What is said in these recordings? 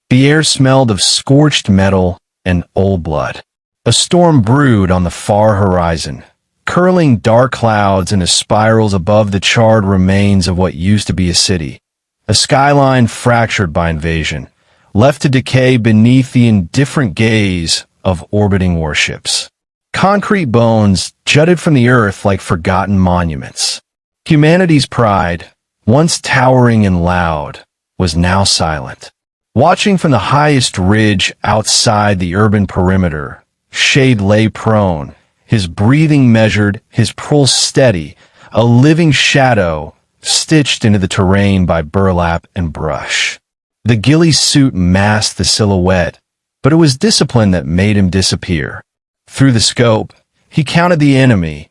The air smelled of scorched metal and old blood. A storm brewed on the far horizon, curling dark clouds into spirals above the charred remains of what used to be a city, a skyline fractured by invasion, left to decay beneath the indifferent gaze of orbiting warships. Concrete bones jutted from the earth like forgotten monuments. Humanity's pride, once towering and loud, was now silent. Watching from the highest ridge outside the urban perimeter, Shade lay prone, his breathing measured, his pulse steady, a living shadow stitched into the terrain by burlap and brush. The ghillie suit masked the silhouette, but it was discipline that made him disappear. Through the scope, he counted the enemy: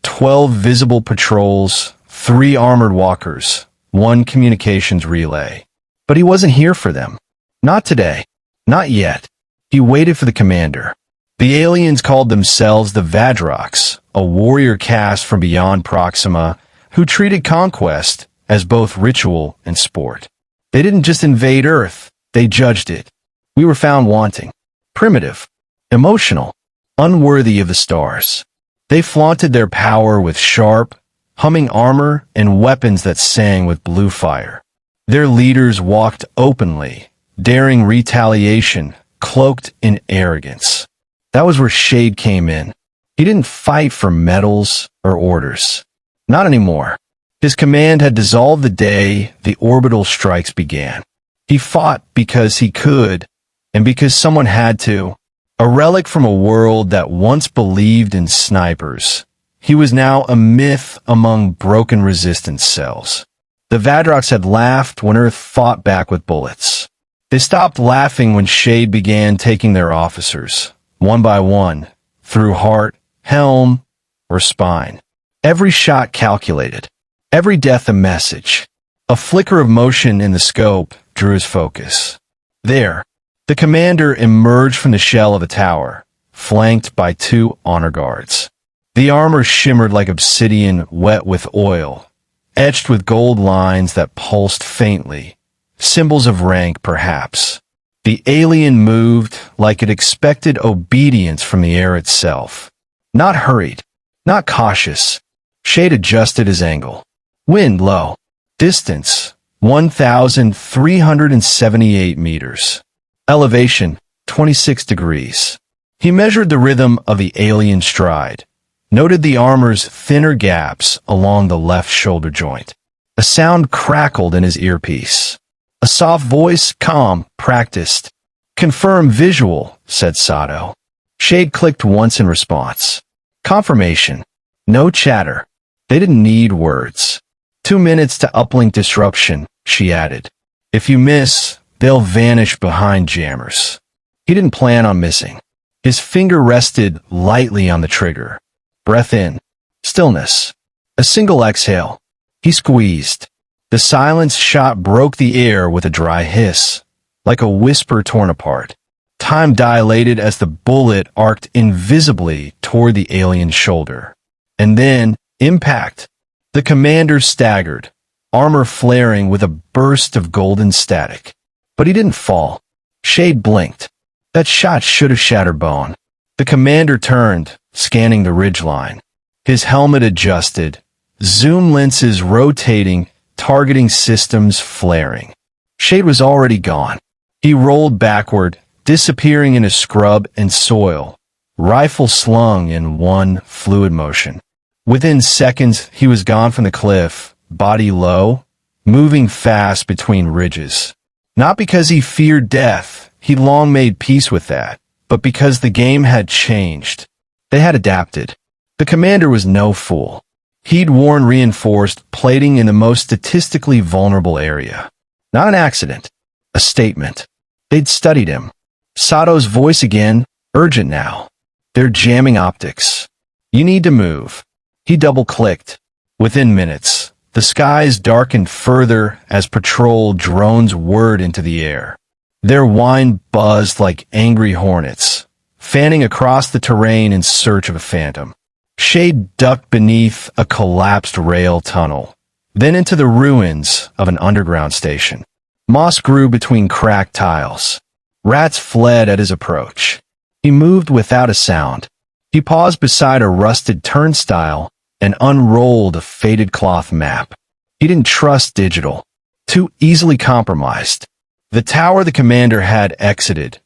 12 visible patrols, 3 armored walkers, 1 communications relay. But he wasn't here for them. Not today. Not yet. He waited for the commander. The aliens called themselves the Vadrox, a warrior caste from beyond Proxima who treated conquest as both ritual and sport. They didn't just invade Earth, they judged it. We were found wanting, primitive, emotional, unworthy of the stars. They flaunted their power with sharp, humming armor and weapons that sang with blue fire. Their leaders walked openly, daring retaliation, cloaked in arrogance. That was where Shade came in. He didn't fight for medals or orders. Not anymore. His command had dissolved the day the orbital strikes began. He fought because he could, and because someone had to. A relic from a world that once believed in snipers. He was now a myth among broken resistance cells. The Vadrox had laughed when Earth fought back with bullets. They stopped laughing when Shade began taking their officers, one by one, through heart, helm, or spine. Every shot calculated. Every death a message. A flicker of motion in the scope drew his focus. There, the commander emerged from the shell of a tower, flanked by 2 honor guards. The armor shimmered like obsidian wet with oil, etched with gold lines that pulsed faintly, symbols of rank perhaps. The alien moved like it expected obedience from the air itself. Not hurried, not cautious. Shade adjusted his angle. Wind low. Distance, 1,378 meters. Elevation, 26 degrees. He measured the rhythm of the alien stride, noted the armor's thinner gaps along the left shoulder joint. A sound crackled in his earpiece. A soft voice, calm, practiced. Confirm visual, said Sato. Shade clicked once in response. Confirmation. No chatter. They didn't need words. 2 minutes to uplink disruption, she added. If you miss, they'll vanish behind jammers. He didn't plan on missing. His finger rested lightly on the trigger. Breath in. Stillness. A single exhale. He squeezed. The silence shot broke the air with a dry hiss, like a whisper torn apart. Time dilated as the bullet arced invisibly toward the alien's shoulder. And then, impact. The commander staggered, armor flaring with a burst of golden static. But he didn't fall. Shade blinked. That shot should have shattered bone. The commander turned, scanning the ridgeline. His helmet adjusted, zoom lenses rotating, targeting systems flaring. Shade was already gone. He rolled backward, disappearing in a scrub and soil, rifle slung in one fluid motion. Within seconds, he was gone from the cliff, body low, moving fast between ridges. Not because he feared death, he'd long made peace with that, but because the game had changed. They had adapted. The commander was no fool. He'd worn reinforced plating in the most statistically vulnerable area. Not an accident. A statement. They'd studied him. Sato's voice again, urgent now. They're jamming optics. You need to move. He double-clicked. Within minutes, the skies darkened further as patrol drones whirred into the air. Their whine buzzed like angry hornets, fanning across the terrain in search of a phantom. Shade ducked beneath a collapsed rail tunnel, then into the ruins of an underground station. Moss grew between cracked tiles. Rats fled at his approach. He moved without a sound. He paused beside a rusted turnstile and unrolled a faded cloth map. He didn't trust digital. Too easily compromised. The tower the commander had exited,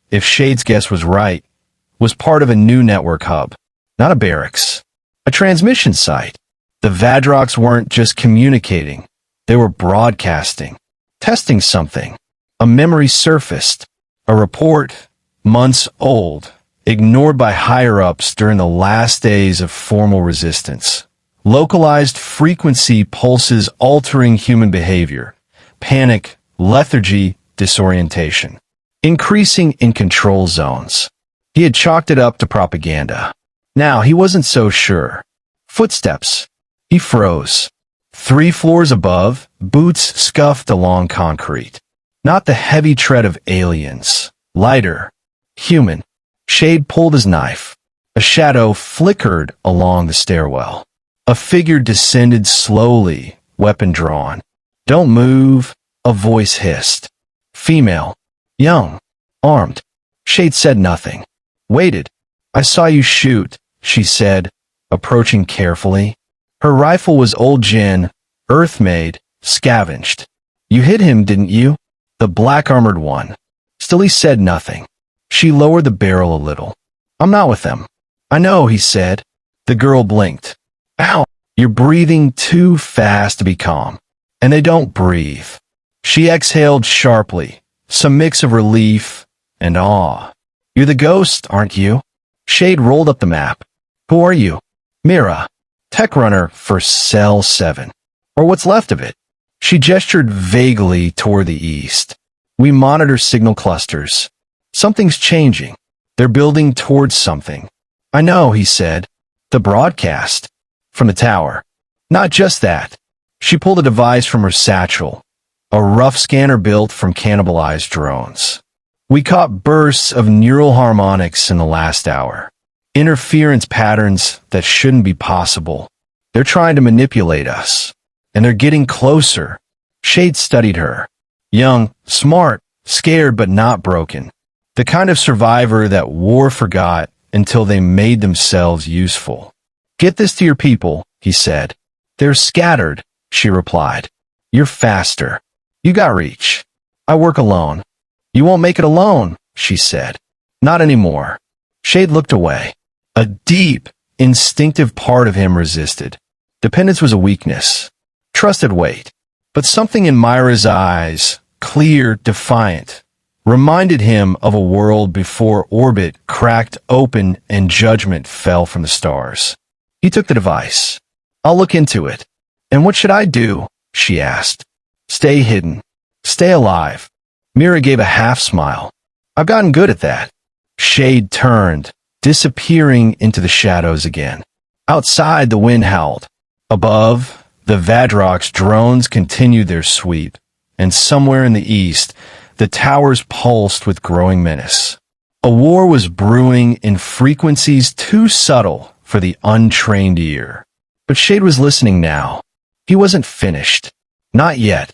if Shade's guess was right, was part of a new network hub. Not a barracks. A transmission site. The Vadrox weren't just communicating. They were broadcasting. Testing something. A memory surfaced. A report, months old, ignored by higher-ups during the last days of formal resistance. Localized frequency pulses altering human behavior. Panic, lethargy, disorientation. Increasing in control zones. He had chalked it up to propaganda. Now he wasn't so sure. Footsteps. He froze. 3 floors above, boots scuffed along concrete. Not the heavy tread of aliens. Lighter. Human. Shade pulled his knife. A shadow flickered along the stairwell. A figure descended slowly, weapon drawn. "Don't move," a voice hissed. Female. Young. Armed. Shade said nothing. Waited. "I saw you shoot," she said, approaching carefully. Her rifle was old gin, earth-made, scavenged. "You hit him, didn't you?" The black-armored one. Still he said nothing. She lowered the barrel a little. "I'm not with them." "I know," he said. The girl blinked. "Ow! You're breathing too fast to be calm. And they don't breathe." She exhaled sharply, some mix of relief and awe. "You're the ghost, aren't you?" Shade rolled up the map. "Who are you?" "Mira. Tech runner for Cell 7. Or what's left of it." She gestured vaguely toward the east. "We monitor signal clusters. Something's changing. They're building towards something." "I know," he said. "The broadcast." From the tower. "Not just that." She pulled a device from her satchel. A rough scanner built from cannibalized drones. "We caught bursts of neural harmonics in the last hour. Interference patterns that shouldn't be possible. They're trying to manipulate us. And they're getting closer." Shade studied her. Young, smart, scared but not broken. The kind of survivor that war forgot until they made themselves useful. "Get this to your people," he said. "They're scattered," she replied. "You're faster. You got reach. I work alone." "You won't make it alone," she said. "Not anymore." Shade looked away. A deep, instinctive part of him resisted. Dependence was a weakness. Trust had weight. But something in Myra's eyes, clear, defiant, reminded him of a world before orbit cracked open and judgment fell from the stars. He took the device. "I'll look into it." "And what should I do?" she asked. "Stay hidden. Stay alive." Mira gave a half-smile. "I've gotten good at that." Shade turned, disappearing into the shadows again. Outside, the wind howled. Above, the Vadrox drones continued their sweep, and somewhere in the east, the towers pulsed with growing menace. A war was brewing in frequencies too subtle for the untrained ear. But Shade was listening now. He wasn't finished. Not yet.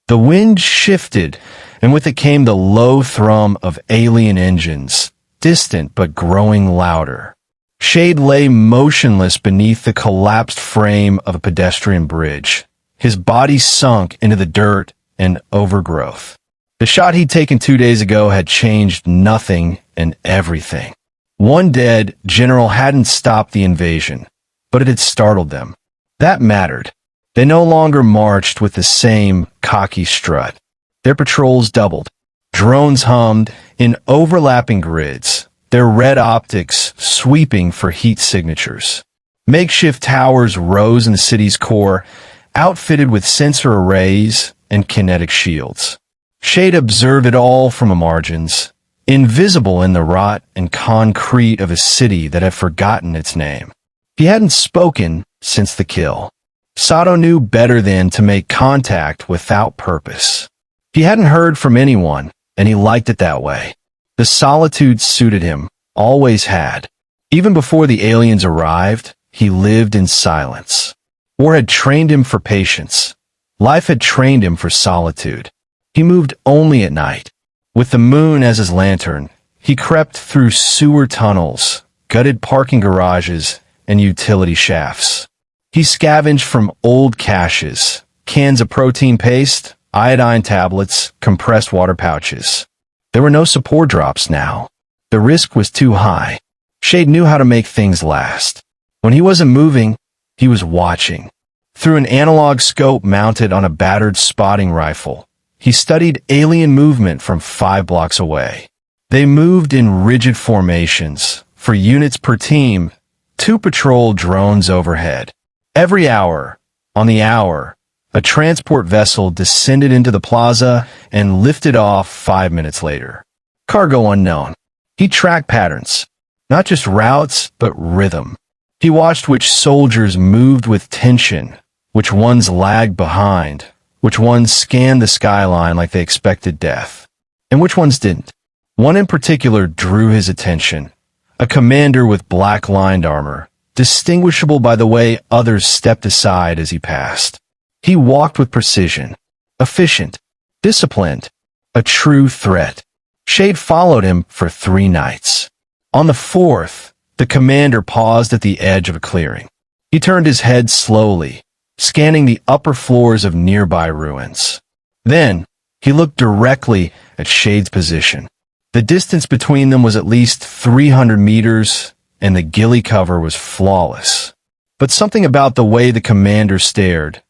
The wind shifted, and with it came the low thrum of alien engines, distant but growing louder. Shade lay motionless beneath the collapsed frame of a pedestrian bridge, his body sunk into the dirt and overgrowth. The shot he'd taken 2 days ago had changed nothing and everything. One dead general hadn't stopped the invasion, but it had startled them. That mattered. They no longer marched with the same cocky strut. Their patrols doubled. Drones hummed in overlapping grids, their red optics sweeping for heat signatures. Makeshift towers rose in the city's core, outfitted with sensor arrays and kinetic shields. Shade observed it all from the margins, invisible in the rot and concrete of a city that had forgotten its name. He hadn't spoken since the kill. Sato knew better than to make contact without purpose. He hadn't heard from anyone, and he liked it that way. The solitude suited him, always had. Even before the aliens arrived, he lived in silence. War had trained him for patience. Life had trained him for solitude. He moved only at night. With the moon as his lantern, he crept through sewer tunnels, gutted parking garages, and utility shafts. He scavenged from old caches, cans of protein paste, iodine tablets, compressed water pouches. There were no support drops now. The risk was too high. Shade knew how to make things last. When he wasn't moving, he was watching. Through an analog scope mounted on a battered spotting rifle, he studied alien movement from 5 blocks away. They moved in rigid formations, for units per team, 2 patrol drones overhead. Every hour, on the hour, a transport vessel descended into the plaza and lifted off 5 minutes later. Cargo unknown. He tracked patterns, not just routes, but rhythm. He watched which soldiers moved with tension, which ones lagged behind, which ones scanned the skyline like they expected death, and which ones didn't. One in particular drew his attention, a commander with black-lined armor, distinguishable by the way others stepped aside as he passed. He walked with precision, efficient, disciplined, a true threat. Shade followed him for 3 nights. On the 4th, the commander paused at the edge of a clearing. He turned his head slowly, scanning the upper floors of nearby ruins. Then, he looked directly at Shade's position. The distance between them was at least 300 meters, and the ghillie cover was flawless. But something about the way the commander stared,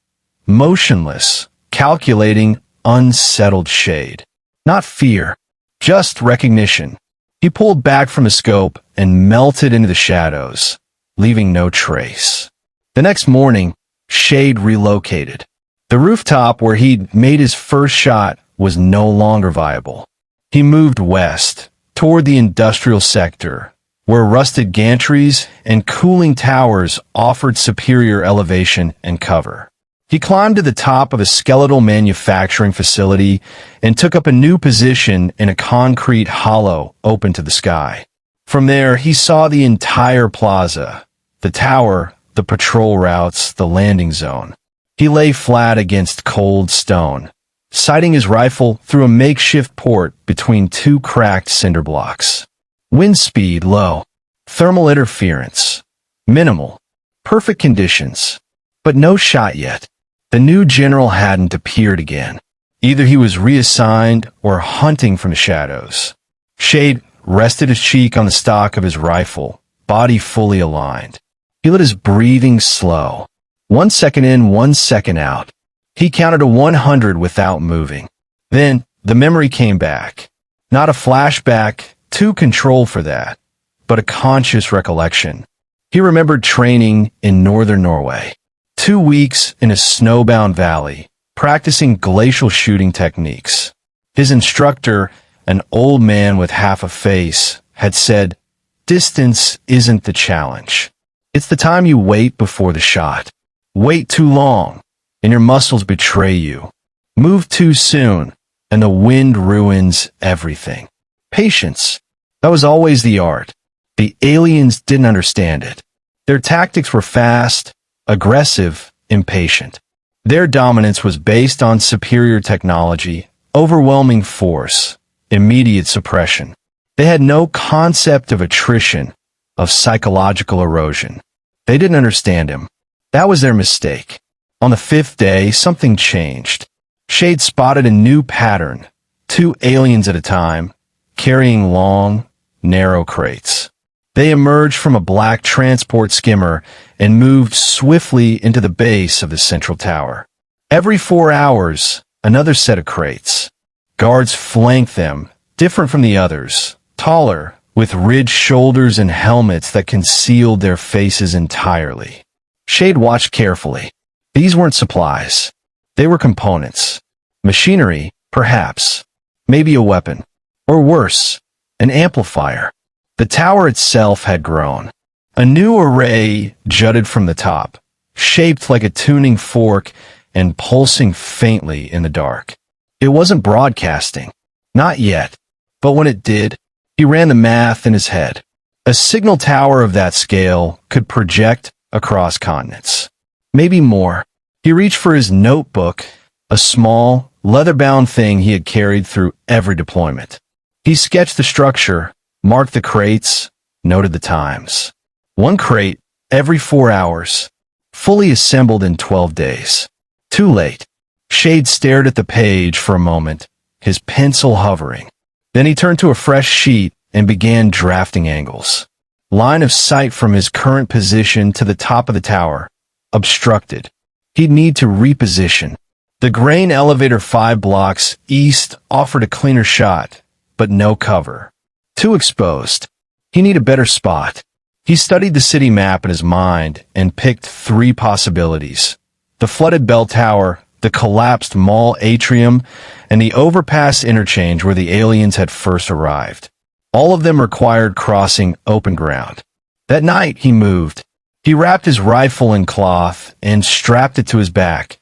motionless, calculating, unsettled Shade. Not fear, just recognition. He pulled back from the scope and melted into the shadows, leaving no trace. The next morning, Shade relocated. The rooftop where he'd made his first shot was no longer viable. He moved west, toward the industrial sector, where rusted gantries and cooling towers offered superior elevation and cover. He climbed to the top of a skeletal manufacturing facility and took up a new position in a concrete hollow open to the sky. From there, he saw the entire plaza, the tower, the patrol routes, the landing zone. He lay flat against cold stone, sighting his rifle through a makeshift port between 2 cracked cinder blocks. Wind speed low, thermal interference minimal, perfect conditions, but no shot yet. The new general hadn't appeared again. Either he was reassigned or hunting from the shadows. Shade rested his cheek on the stock of his rifle, body fully aligned. He let his breathing slow. 1 second in, 1 second out. He counted to 100 without moving. Then, the memory came back. Not a flashback, too controlled for that, but a conscious recollection. He remembered training in northern Norway. 2 weeks in a snowbound valley, practicing glacial shooting techniques. His instructor, an old man with half a face, had said, "Distance isn't the challenge. It's the time you wait before the shot. Wait too long, and your muscles betray you. Move too soon, and the wind ruins everything." Patience. That was always the art. The aliens didn't understand it. Their tactics were fast, aggressive, impatient. Their dominance was based on superior technology, overwhelming force, immediate suppression. They had no concept of attrition, of psychological erosion. They didn't understand him. That was their mistake. On the 5th day, something changed. Shade spotted a new pattern, 2 aliens at a time, carrying long, narrow crates. They emerged from a black transport skimmer and moved swiftly into the base of the central tower. Every 4 hours, another set of crates. Guards flanked them, different from the others, taller, with ridged shoulders and helmets that concealed their faces entirely. Shade watched carefully. These weren't supplies. They were components. Machinery, perhaps. Maybe a weapon. Or worse, an amplifier. The tower itself had grown. A new array jutted from the top, shaped like a tuning fork and pulsing faintly in the dark. It wasn't broadcasting. Not yet. But when it did, he ran the math in his head. A signal tower of that scale could project across continents. Maybe more. He reached for his notebook, a small, leather-bound thing he had carried through every deployment. He sketched the structure, marked the crates, noted the times. One crate every 4 hours, fully assembled in 12 days. Too late. Shade stared at the page for a moment, his pencil hovering. Then he turned to a fresh sheet and began drafting angles. Line of sight from his current position to the top of the tower. Obstructed. He'd need to reposition. The grain elevator 5 blocks east offered a cleaner shot, but no cover. Too exposed. He needed a better spot. He studied the city map in his mind and picked 3 possibilities. The flooded bell tower, the collapsed mall atrium, and the overpass interchange where the aliens had first arrived. All of them required crossing open ground. That night, he moved. He wrapped his rifle in cloth and strapped it to his back,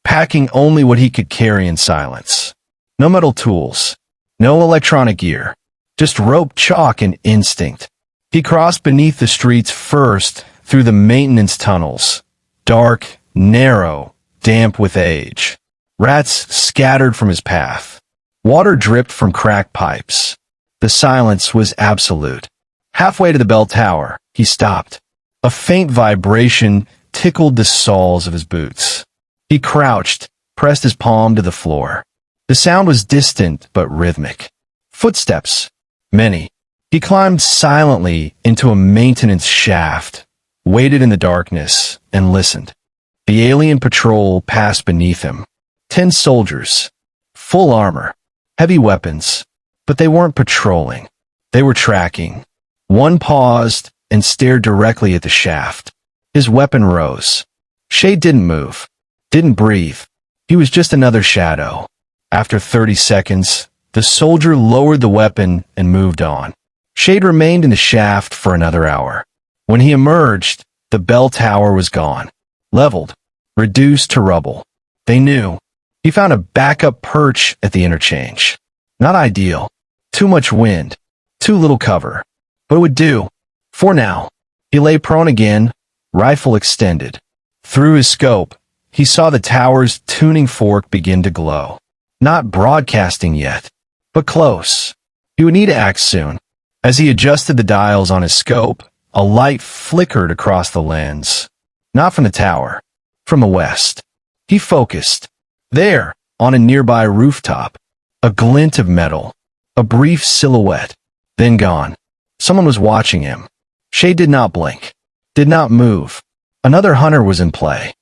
packing only what he could carry in silence. No metal tools, no electronic gear, just rope, chalk, and instinct. He crossed beneath the streets first through the maintenance tunnels, dark, narrow, damp with age. Rats scattered from his path. Water dripped from cracked pipes. The silence was absolute. Halfway to the bell tower, he stopped. A faint vibration tickled the soles of his boots. He crouched, pressed his palm to the floor. The sound was distant but rhythmic. Footsteps. Many. He climbed silently into a maintenance shaft, waited in the darkness, and listened. The alien patrol passed beneath him. 10 soldiers. Full armor. Heavy weapons. But they weren't patrolling. They were tracking. One paused and stared directly at the shaft. His weapon rose. Shade didn't move. Didn't breathe. He was just another shadow. After 30 seconds, the soldier lowered the weapon and moved on. Shade remained in the shaft for another hour. When he emerged, the bell tower was gone. Leveled. Reduced to rubble. They knew. He found a backup perch at the interchange. Not ideal. Too much wind. Too little cover. But it would do. For now. He lay prone again, rifle extended. Through his scope, he saw the tower's tuning fork begin to glow. Not broadcasting yet, but close. He would need to act soon. As he adjusted the dials on his scope, a light flickered across the lens. Not from the tower. From the west. He focused. There, on a nearby rooftop. A glint of metal. A brief silhouette. Then gone. Someone was watching him. Shade did not blink. Did not move. Another hunter was in play.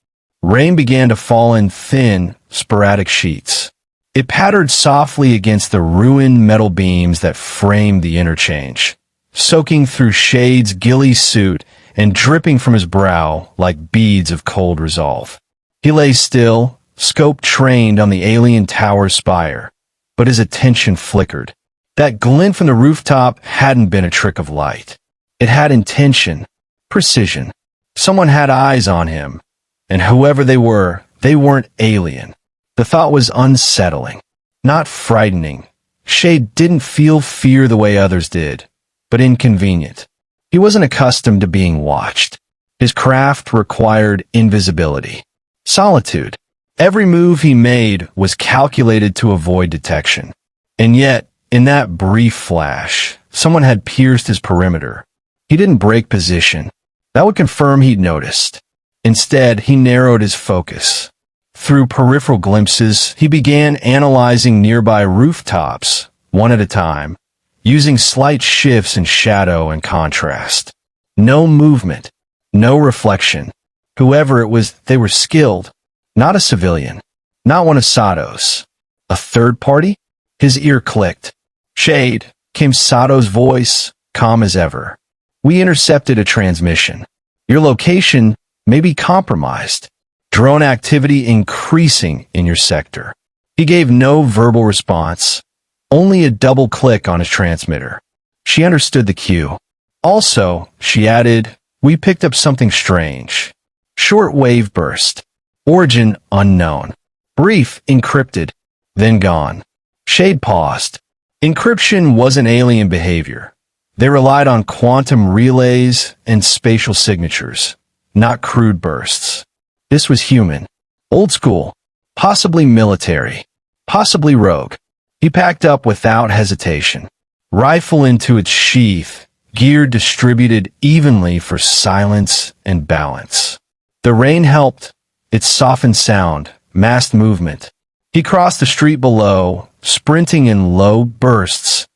Rain began to fall in thin, sporadic sheets. It pattered softly against the ruined metal beams that framed the interchange, soaking through Shade's ghillie suit and dripping from his brow like beads of cold resolve. He lay still, scope trained on the alien tower's spire, but his attention flickered. That glint from the rooftop hadn't been a trick of light. It had intention, precision. Someone had eyes on him, and whoever they weren't alien. The thought was unsettling, not frightening. Shade didn't feel fear the way others did, but inconvenient. He wasn't accustomed to being watched. His craft required invisibility. Solitude. Every move he made was calculated to avoid detection. And yet, in that brief flash, someone had pierced his perimeter. He didn't break position. That would confirm he'd noticed. Instead, he narrowed his focus. Through peripheral glimpses, he began analyzing nearby rooftops, one at a time, using slight shifts in shadow and contrast. No movement, no reflection. Whoever it was, they were skilled. Not a civilian. Not one of Sato's. A third party? His ear clicked. Shade, came Sato's voice, calm as ever. We intercepted a transmission. Your location may be compromised. Drone activity increasing in your sector. He gave no verbal response, only a double click on his transmitter. She understood the cue. Also, she added, we picked up something strange. Short wave burst. Origin unknown. Brief encrypted. Then gone. Shade paused. Encryption wasn't alien behavior. They relied on quantum relays and spatial signatures, not crude bursts. This was human. Old school. Possibly military. possibly rogue. He packed up without hesitation, rifle into its sheath, gear distributed evenly for silence and balance. The rain helped. It softened sound, masked movement. He crossed the street below, sprinting in low bursts,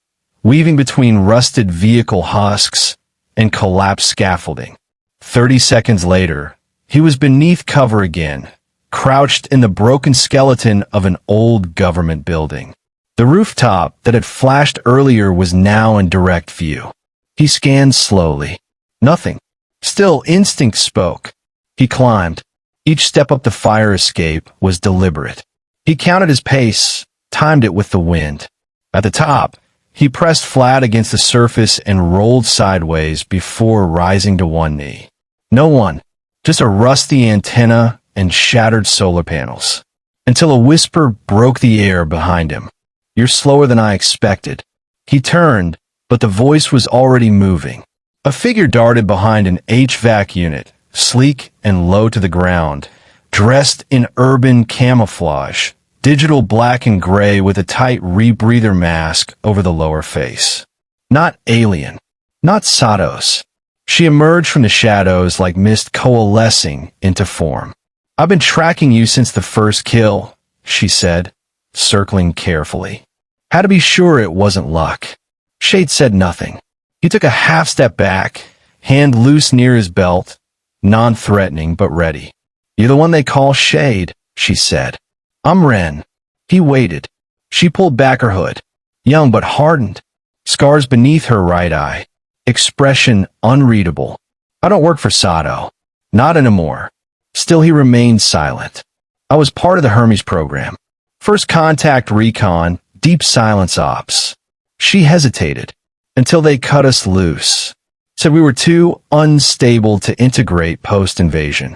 weaving between rusted vehicle husks and collapsed scaffolding. 30 seconds later, he was beneath cover again, crouched in the broken skeleton of an old government building. The rooftop that had flashed earlier was now in direct view. He scanned slowly. Nothing. Still, instinct spoke. He climbed. Each step up the fire escape was deliberate. He counted his pace, timed it with the wind. At the top, he pressed flat against the surface and rolled sideways before rising to one knee. No one, just a rusty antenna and shattered solar panels. Until a whisper broke the air behind him. "You're slower than I expected." He turned, but the voice was already moving. A figure darted behind an HVAC unit, sleek and low to the ground, dressed in urban camouflage, digital black and gray with a tight rebreather mask over the lower face. Not alien. Not Satos. She emerged from the shadows like mist coalescing into form. "I've been tracking you since the first kill," she said, circling carefully. Had to be sure it wasn't luck. Shade said nothing. He took a half step back, hand loose near his belt, non-threatening but ready. "You're the one they call Shade," she said. "I'm Ren." He waited. She pulled back her hood. Young but hardened. Scars beneath her right eye. Expression unreadable. "I don't work for Sato. Not anymore." Still he remained silent. "I was part of the Hermes program. First contact recon, deep silence ops." She hesitated. "Until they cut us loose. Said we were too unstable to integrate post-invasion."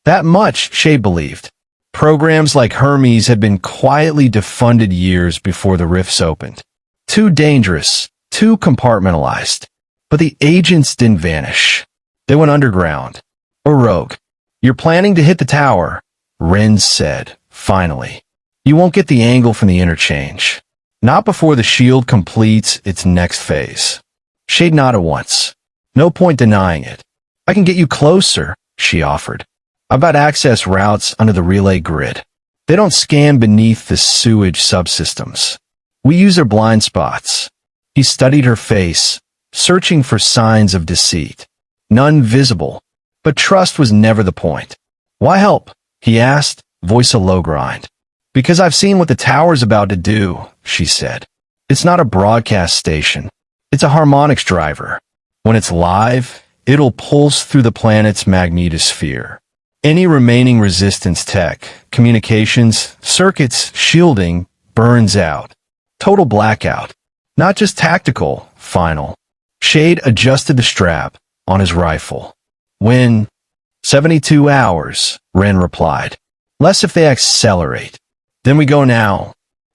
That much Shade believed. Programs like Hermes had been quietly defunded years before the rifts opened. Too dangerous, too compartmentalized. But the agents didn't vanish. They went underground. Or rogue. "You're planning to hit the tower," Ren said, finally. "You won't get the angle from the interchange. Not before the shield completes its next phase." Shade nodded once. No point denying it. "I can get you closer," she offered. "I've got access routes under the relay grid. They don't scan beneath the sewage subsystems. We use their blind spots." He studied her face, searching for signs of deceit. None visible, but trust was never the point. "Why help?" he asked, voice a low grind. "Because I've seen what the tower's about to do," she said. "It's not a broadcast station. It's a harmonics driver. When it's live, it'll pulse through the planet's magnetosphere. Any remaining resistance tech, communications, circuits, shielding, burns out. Total blackout. Not just tactical, final." Shade adjusted the strap on his rifle. "When?" 72 hours, Ren replied. "Less if they accelerate." "Then we go now."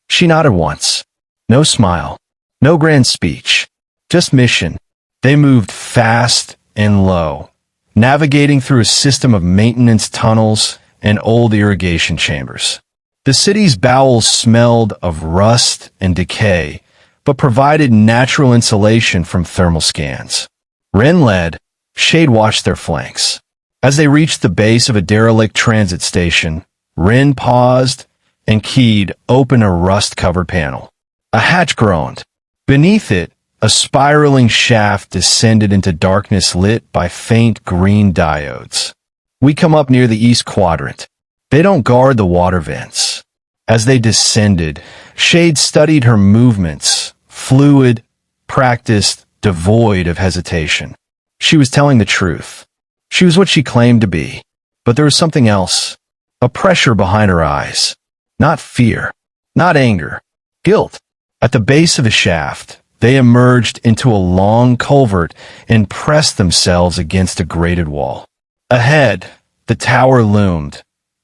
She nodded once. No smile. No grand speech. Just mission. They moved fast and low, navigating through a system of maintenance tunnels and old irrigation chambers. The city's bowels smelled of rust and decay, but provided natural insulation from thermal scans. Ren led. Shade watched their flanks. As they reached the base of a derelict transit station, Ren paused and keyed open a rust-covered panel. A hatch groaned. Beneath it, a spiraling shaft descended into darkness lit by faint green diodes. "We come up near the east quadrant. They don't guard the water vents." As they descended, Shade studied her movements, fluid, practiced, devoid of hesitation. She was telling the truth. She was what she claimed to be. But there was something else. A pressure behind her eyes. Not fear. Not anger. Guilt. At the base of the shaft, they emerged into a long culvert and pressed themselves against a grated wall. Ahead, the tower loomed.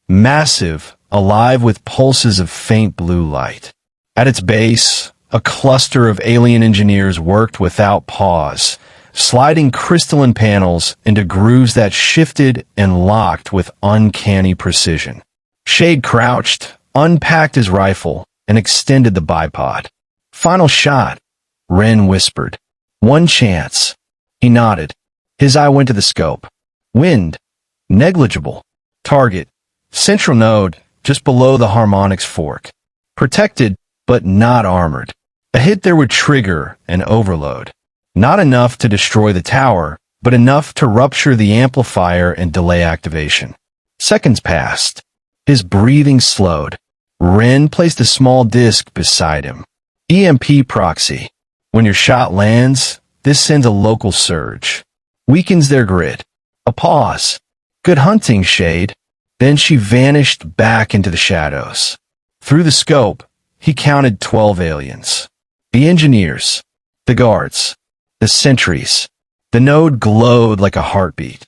Massive, alive with pulses of faint blue light. At its base, a cluster of alien engineers worked without pause, sliding crystalline panels into grooves that shifted and locked with uncanny precision. Shade crouched, unpacked his rifle, and extended the bipod. Final shot, Wren whispered. One chance. He nodded. His eye went to the scope. Wind. Negligible. Target. Central node, just below the harmonics fork. Protected, but not armored. A hit there would trigger an overload. Not enough to destroy the tower, but enough to rupture the amplifier and delay activation. Seconds passed. His breathing slowed. Wren placed a small disc beside him. EMP proxy. When your shot lands, this sends a local surge. Weakens their grid. A pause. Good hunting, Shade. Then she vanished back into the shadows. Through the scope, he counted 12 aliens. The engineers. The guards. The sentries. The node glowed like a heartbeat.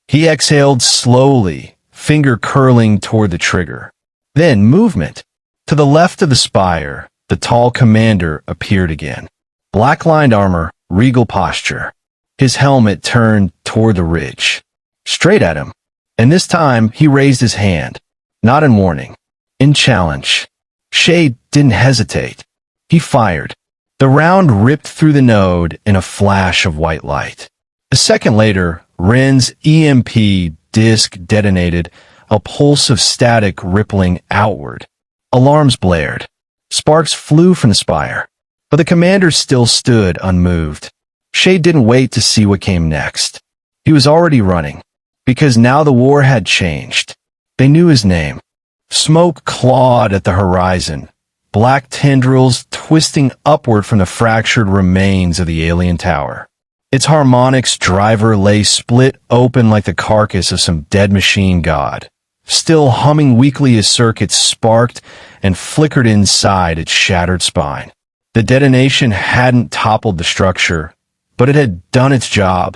He exhaled slowly, finger curling toward the trigger. Then movement. To the left of the spire, the tall commander appeared again. Black-lined armor, regal posture. His helmet turned toward the ridge. Straight at him. And this time, he raised his hand. Not in warning. In challenge. Shade didn't hesitate. He fired. The round ripped through the node in a flash of white light. A second later, Wren's EMP disc detonated, a pulse of static rippling outward. Alarms blared. Sparks flew from the spire. But the commander still stood unmoved. Shade didn't wait to see what came next. He was already running. Because now the war had changed. They knew his name. Smoke clawed at the horizon. Black tendrils twisting upward from the fractured remains of the alien tower. Its harmonics driver lay split open like the carcass of some dead machine god. Still humming weakly as circuits sparked and flickered inside its shattered spine. The detonation hadn't toppled the structure, but it had done its job,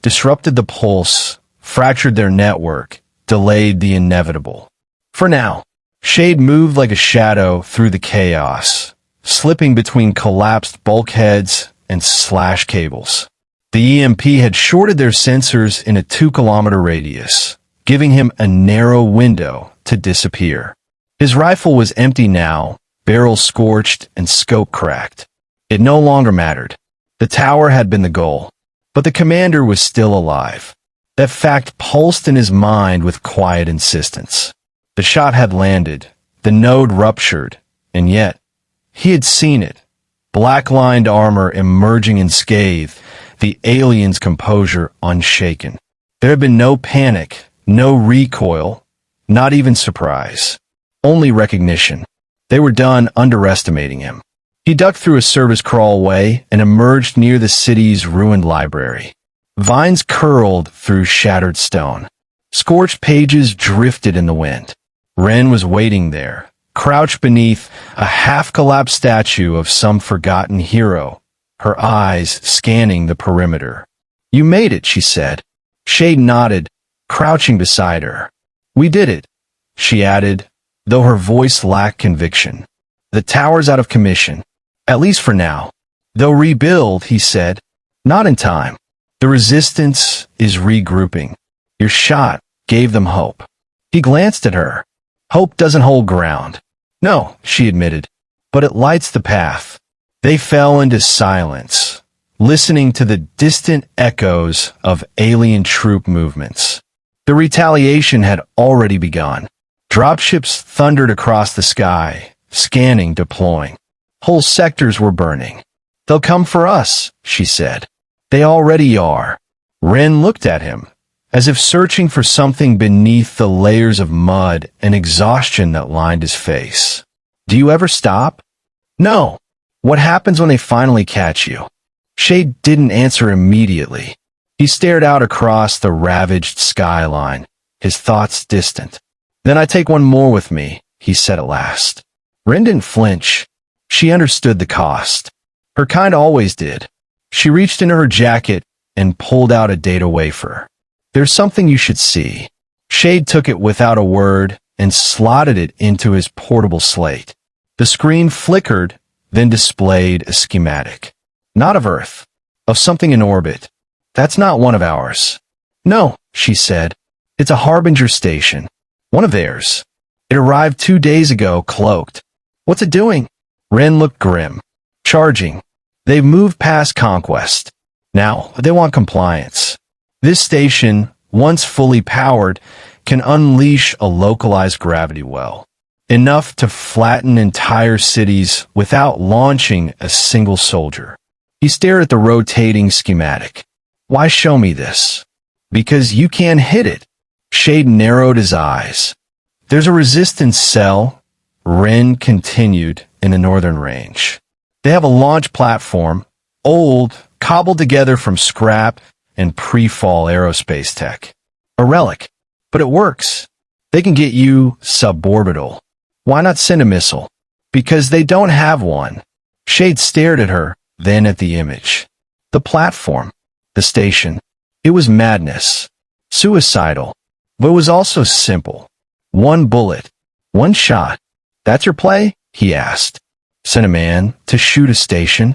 disrupted the pulse, fractured their network, delayed the inevitable. For now, Shade moved like a shadow through the chaos, slipping between collapsed bulkheads and slash cables. The EMP had shorted their sensors in a 2-kilometer radius, giving him a narrow window to disappear. His rifle was empty now, barrel scorched and scope cracked. It no longer mattered. The tower had been the goal, but the commander was still alive. That fact pulsed in his mind with quiet insistence. The shot had landed, the node ruptured, and yet, he had seen it. Black-lined armor emerging in scathe, the alien's composure unshaken. There had been no panic, no recoil, not even surprise. Only recognition. They were done underestimating him. He ducked through a service crawlway and emerged near the city's ruined library. Vines curled through shattered stone. Scorched pages drifted in the wind. Wren was waiting there, crouched beneath a half-collapsed statue of some forgotten hero, her eyes scanning the perimeter. "You made it," she said. Shade nodded, crouching beside her. "We did it," she added, though her voice lacked conviction. "The tower's out of commission, at least for now. They'll rebuild," he said. "Not in time. The resistance is regrouping. Your shot gave them hope." He glanced at her. "Hope doesn't hold ground." "No," she admitted, "but it lights the path." They fell into silence, listening to the distant echoes of alien troop movements. The retaliation had already begun. Dropships thundered across the sky, scanning, deploying. Whole sectors were burning. "They'll come for us," she said. "They already are." Wren looked at him, as if searching for something beneath the layers of mud and exhaustion that lined his face. "Do you ever stop?" "No." "What happens when they finally catch you?" Shade didn't answer immediately. He stared out across the ravaged skyline, his thoughts distant. "Then I take one more with me," he said at last. Wren didn't flinch. She understood the cost. Her kind always did. She reached into her jacket and pulled out a data wafer. "There's something you should see." Shade took it without a word and slotted it into his portable slate. The screen flickered, then displayed a schematic. Not of Earth, of something in orbit. "That's not one of ours." "No," she said. "It's a Harbinger station. One of theirs. It arrived 2 days ago, cloaked. What's it doing? Ren looked grim. Charging. They've moved past conquest. Now, they want compliance. This station, once fully powered, can unleash a localized gravity well. Enough to flatten entire cities without launching a single soldier. He stared at the rotating schematic. Why show me this? Because you can't hit it. Shade narrowed his eyes. There's a resistance cell, Ren continued, in the northern range. They have a launch platform, old, cobbled together from scrap and pre-fall aerospace tech. A relic, but it works. They can get you suborbital. Why not send a missile? Because they don't have one. Shade stared at her, then at the image. The platform, the station. It was madness. Suicidal. But it was also simple. One bullet. One shot. That's your play? He asked. Send a man to shoot a station?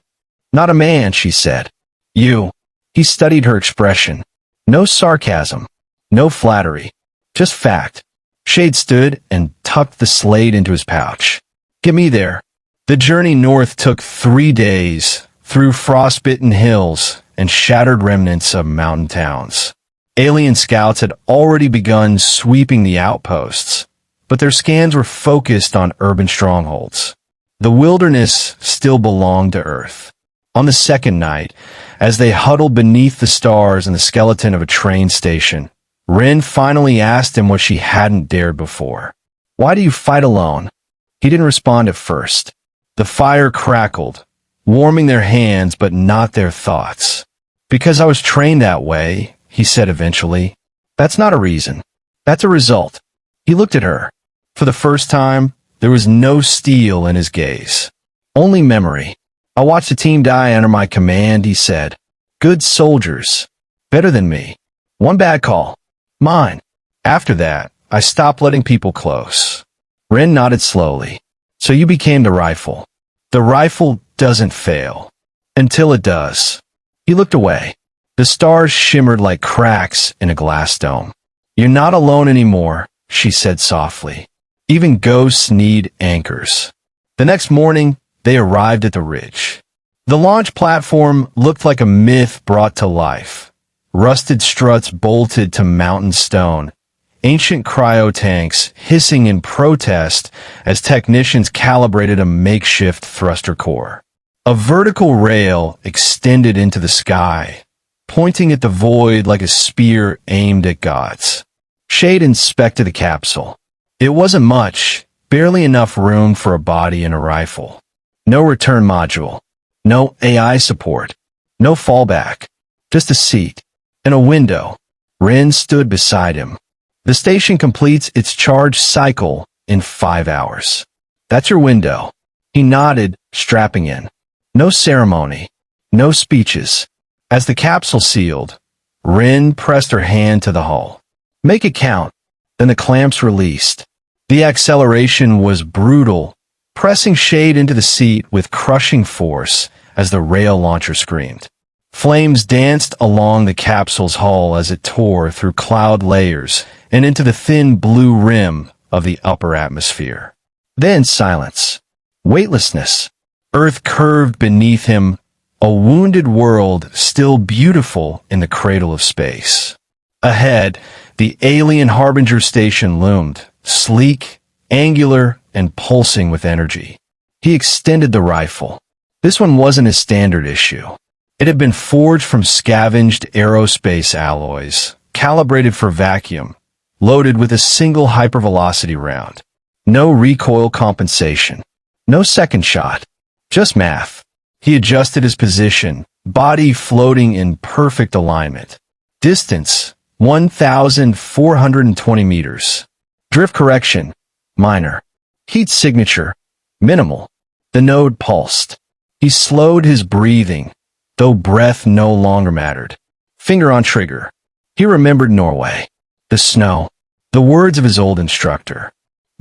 Not a man, she said. You. He studied her expression. No sarcasm. No flattery. Just fact. Shade stood and tucked the slate into his pouch. Get me there. The journey north took 3 days, through frostbitten hills and shattered remnants of mountain towns. Alien scouts had already begun sweeping the outposts, but their scans were focused on urban strongholds. The wilderness still belonged to Earth. On the second night, as they huddled beneath the stars in the skeleton of a train station, Ren finally asked him what she hadn't dared before. Why do you fight alone? He didn't respond at first. The fire crackled, warming their hands but not their thoughts. Because I was trained that way, he said eventually. That's not a reason. That's a result. He looked at her. For the first time, there was no steel in his gaze. Only memory. I watched the team die under my command, he said. Good soldiers. Better than me. One bad call. Mine. After that, I stopped letting people close. Ren nodded slowly. So you became the rifle. The rifle doesn't fail. Until it does. He looked away. The stars shimmered like cracks in a glass dome. You're not alone anymore, she said softly. Even ghosts need anchors. The next morning, they arrived at the ridge. The launch platform looked like a myth brought to life. Rusted struts bolted to mountain stone. Ancient cryo-tanks hissing in protest as technicians calibrated a makeshift thruster core. A vertical rail extended into the sky, pointing at the void like a spear aimed at gods. Shade inspected the capsule. It wasn't much, barely enough room for a body and a rifle. No return module. No AI support. No fallback. Just a seat. And a window. Ren stood beside him. The station completes its charge cycle in 5 hours. That's your window. He nodded, strapping in. No ceremony. No speeches. As the capsule sealed, Ren pressed her hand to the hull. Make it count. Then the clamps released. The acceleration was brutal, pressing Shade into the seat with crushing force as the rail launcher screamed. Flames danced along the capsule's hull as it tore through cloud layers and into the thin blue rim of the upper atmosphere. Then silence. Weightlessness. Earth curved beneath him, a wounded world still beautiful in the cradle of space. Ahead, the alien Harbinger station loomed, sleek, angular, and pulsing with energy. He extended the rifle. This one wasn't a standard issue. It had been forged from scavenged aerospace alloys, calibrated for vacuum, loaded with a single hypervelocity round. No recoil compensation. No second shot. Just math. He adjusted his position, body floating in perfect alignment. Distance, 1,420 meters. Drift correction, minor. Heat signature, minimal. The node pulsed. He slowed his breathing, though breath no longer mattered. Finger on trigger. He remembered Norway. The snow. The words of his old instructor.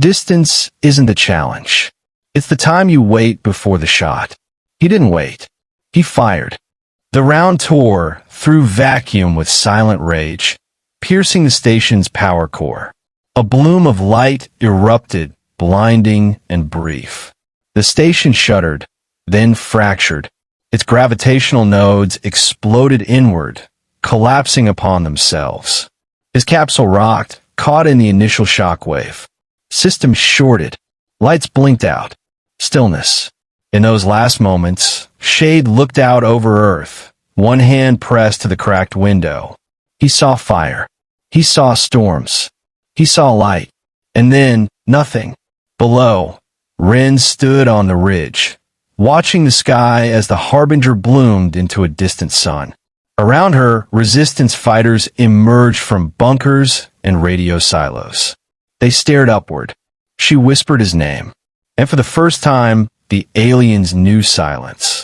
Distance isn't the challenge. It's the time you wait before the shot. He didn't wait. He fired. The round tore through vacuum with silent rage, piercing the station's power core. A bloom of light erupted, blinding and brief. The station shuddered, then fractured. Its gravitational nodes exploded inward, collapsing upon themselves. His capsule rocked, caught in the initial shockwave. System shorted. Lights blinked out. Stillness. In those last moments, Shade looked out over Earth, one hand pressed to the cracked window. He saw fire. He saw storms. He saw light. And then, nothing. Below, Ren stood on the ridge, watching the sky as the Harbinger bloomed into a distant sun. Around her, resistance fighters emerged from bunkers and radio silos. They stared upward. She whispered his name. And for the first time, the aliens knew silence.